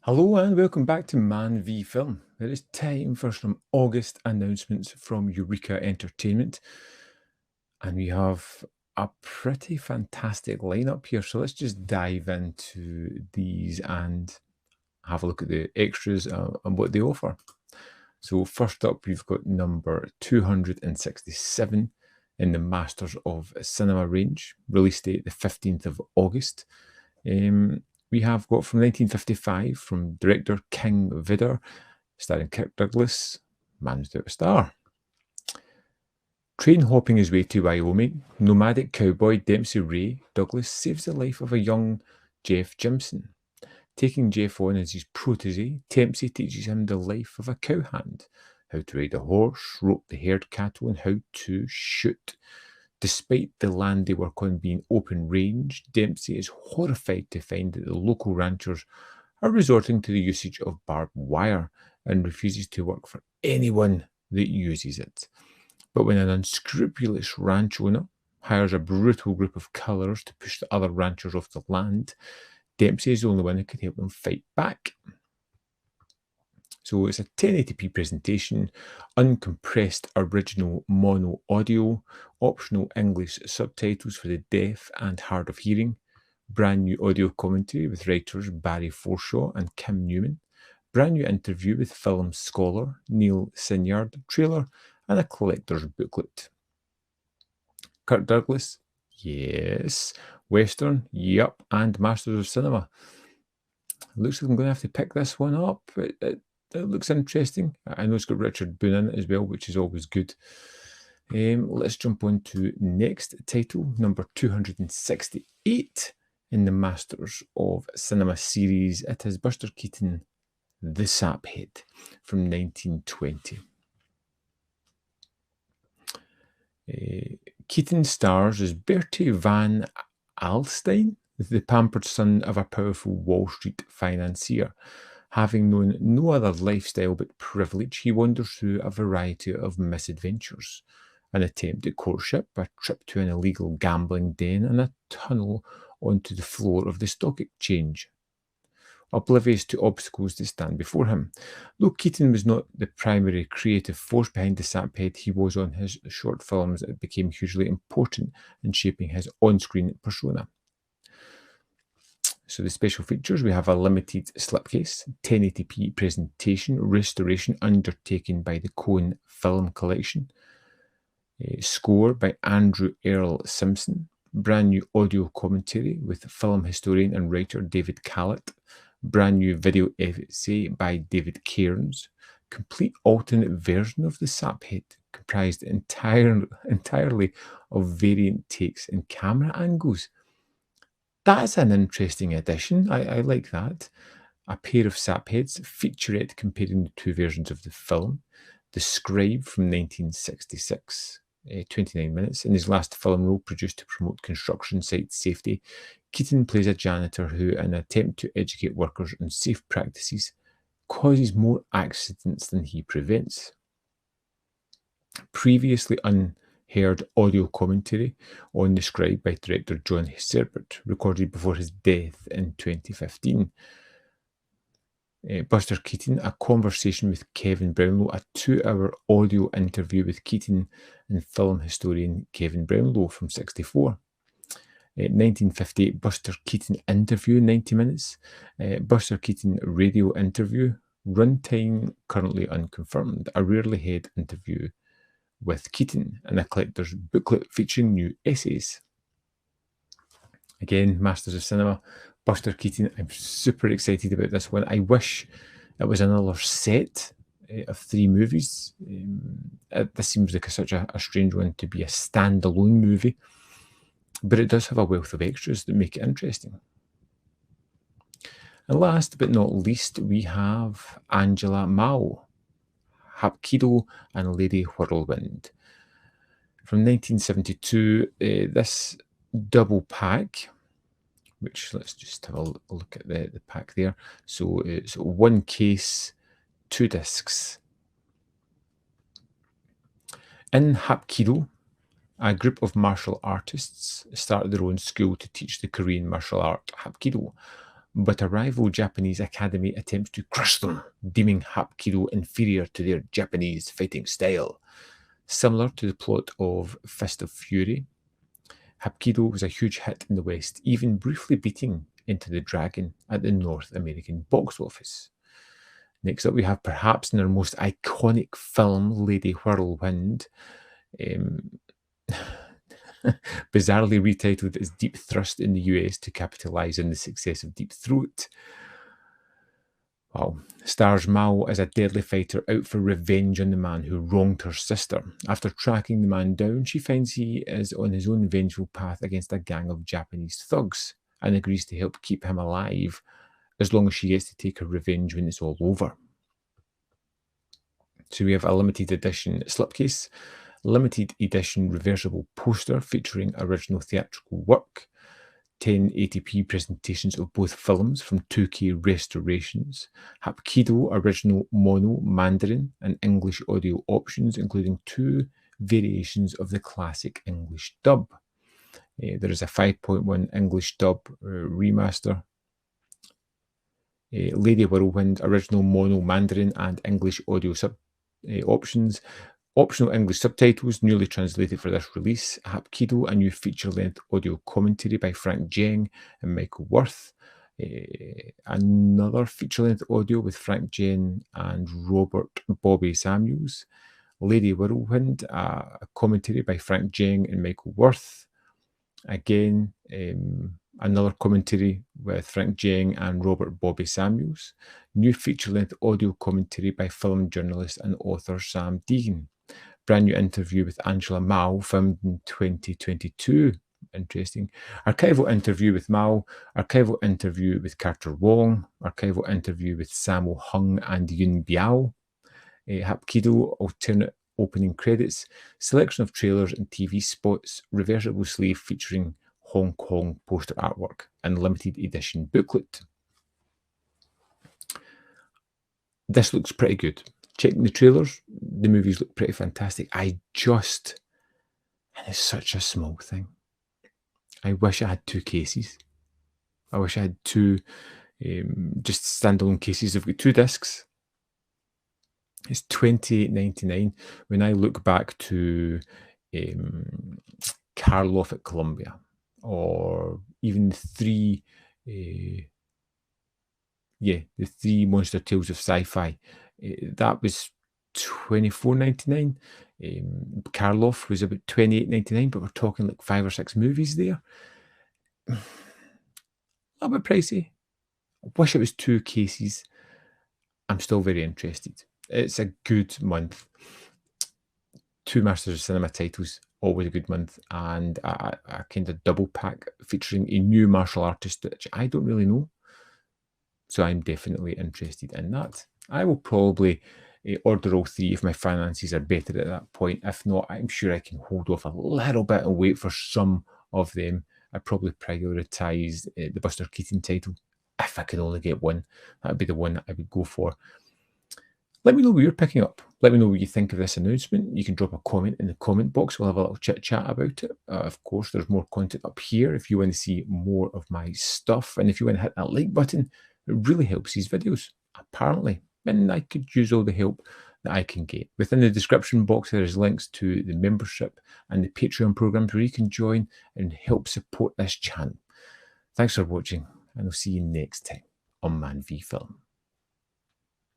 Hello and welcome back to ManVFilm. It is time for some August announcements from Eureka Entertainment. And we have a pretty fantastic lineup here. So let's just dive into these and have a look at the extras and what they offer. So first up, we've got number 267 in the Masters of Cinema range, release date the 15th of August. We have got from 1955 from director King Vidor, starring Kirk Douglas, Man Without a Star. Train hopping his way to Wyoming, nomadic cowboy Dempsey Ray Douglas saves the life of a young Jeff Jimson. Taking Jeff on as his protege, Dempsey teaches him the life of a cowhand, how to ride a horse, rope the herd cattle, and how to shoot. Despite the land they work on being open range, Dempsey is horrified to find that the local ranchers are resorting to the usage of barbed wire and refuses to work for anyone that uses it. But when an unscrupulous ranch owner hires a brutal group of killers to push the other ranchers off the land, Dempsey is the only one who can help them fight back. So it's a 1080p presentation, uncompressed original mono audio, optional English subtitles for the deaf and hard of hearing, brand new audio commentary with writers Barry Forshaw and Kim Newman, brand new interview with film scholar Neil Sinyard, trailer, and a collector's booklet. Kirk Douglas, yes. Western, yup, and Masters of Cinema. Looks like I'm going to have to pick this one up. It looks interesting. I know it's got Richard Boone in it as well, which is always good. Let's jump on to next title, number 268 in the Masters of Cinema series. It is Buster Keaton, The Saphead from 1920. Keaton stars as Bertie Van Alstyne, the pampered son of a powerful Wall Street financier. Having known no other lifestyle but privilege, he wanders through a variety of misadventures. An attempt at courtship, a trip to an illegal gambling den, and a tunnel onto the floor of the stock exchange. Oblivious to obstacles that stand before him. Though Keaton was not the primary creative force behind the Saphead, he was on his short films that became hugely important in shaping his on-screen persona. So the special features, we have a limited slipcase, 1080p presentation, restoration undertaken by the Cohen Film Collection, score by Andrew Earl Simpson, brand new audio commentary with film historian and writer David Callett, brand new video essay by David Cairns, complete alternate version of the Saphead, comprised entirely of variant takes and camera angles. That's an interesting addition. I like that. A pair of Sapheads, featurette comparing the two versions of the film. The Scribe from 1966, 29 minutes. In his last film role produced to promote construction site safety, Keaton plays a janitor who, in an attempt to educate workers on safe practices, causes more accidents than he prevents. Previously unheard audio commentary on The Scribe by director John Serbert, recorded before his death in 2015. Buster Keaton, a conversation with Kevin Brownlow, a 2-hour audio interview with Keaton and film historian Kevin Brownlow from 1964. 1958 Buster Keaton interview, 90 minutes. Buster Keaton radio interview, runtime currently unconfirmed. A rarely heard interview with Keaton and a collector's booklet featuring new essays. Again, Masters of Cinema, Buster Keaton. I'm super excited about this one. I wish it was another set of 3 movies. This seems like such a strange one to be a standalone movie, but it does have a wealth of extras that make it interesting. And last but not least, we have Angela Mao, Hapkido and Lady Whirlwind. From 1972, this double pack, which let's just have a look at the pack there. So it's 1 case, 2 discs. In Hapkido, a group of martial artists started their own school to teach the Korean martial art Hapkido. but a rival Japanese academy attempts to crush them, deeming Hapkido inferior to their Japanese fighting style. Similar to the plot of Fist of Fury, Hapkido was a huge hit in the West, even briefly beating Into the Dragon at the North American box office. Next up, we have perhaps in our most iconic film, Lady Whirlwind, bizarrely retitled as Deep Thrust in the US to capitalise on the success of Deep Throat. Wow. Stars Mao as a deadly fighter out for revenge on the man who wronged her sister. After tracking the man down, she finds he is on his own vengeful path against a gang of Japanese thugs and agrees to help keep him alive as long as she gets to take her revenge when it's all over. So we have a limited edition slipcase, limited edition reversible poster featuring original theatrical work, 1080p presentations of both films from 2K restorations, Hapkido original mono, Mandarin, and English audio options, including 2 variations of the classic English dub. There is a 5.1 English dub remaster, Lady Whirlwind original mono, Mandarin, and English audio options. Optional English subtitles, newly translated for this release. Hapkido, a new feature-length audio commentary by Frank Jeng and Michael Worth. Another feature-length audio with Frank Jeng and Robert Bobby Samuels. Lady Whirlwind, a commentary by Frank Jeng and Michael Worth. Again, another commentary with Frank Jeng and Robert Bobby Samuels. New feature-length audio commentary by film journalist and author Sam Deegan. Brand new interview with Angela Mao, filmed in 2022. Interesting. Archival interview with Mao. Archival interview with Carter Wong. Archival interview with Sammo Hung and Yun Biao. Hapkido alternate opening credits. Selection of trailers and TV spots. Reversible sleeve featuring Hong Kong poster artwork and limited edition booklet. This looks pretty good. Checking the trailers, the movies look pretty fantastic. And it's such a small thing. I wish I had 2 cases. I wish I had 2 just standalone cases. I've got 2 discs. It's $28.99. When I look back to Karloff at Columbia, or even the 3 Monster Tales of Sci-Fi, that was $24.99. Karloff was about $28.99, but we're talking like 5 or 6 movies there. A little bit pricey. I wish it was 2 cases. I'm still very interested. It's a good month. 2 Masters of Cinema titles, always a good month, and a kind of double pack featuring a new martial artist which I don't really know. So I'm definitely interested in that. I will probably order all 3 if my finances are better at that point. If not, I'm sure I can hold off a little bit and wait for some of them. I'd probably prioritise the Buster Keaton title. If I could only get one, that would be the one that I would go for. Let me know what you're picking up. Let me know what you think of this announcement. You can drop a comment in the comment box. We'll have a little chit chat about it. Of course, there's more content up here if you want to see more of my stuff. And if you want to hit that like button, it really helps these videos, apparently. And I could use all the help that I can get. Within the description box, there is links to the membership and the Patreon programs where you can join and help support this channel. Thanks for watching, and I'll see you next time on ManVFilm.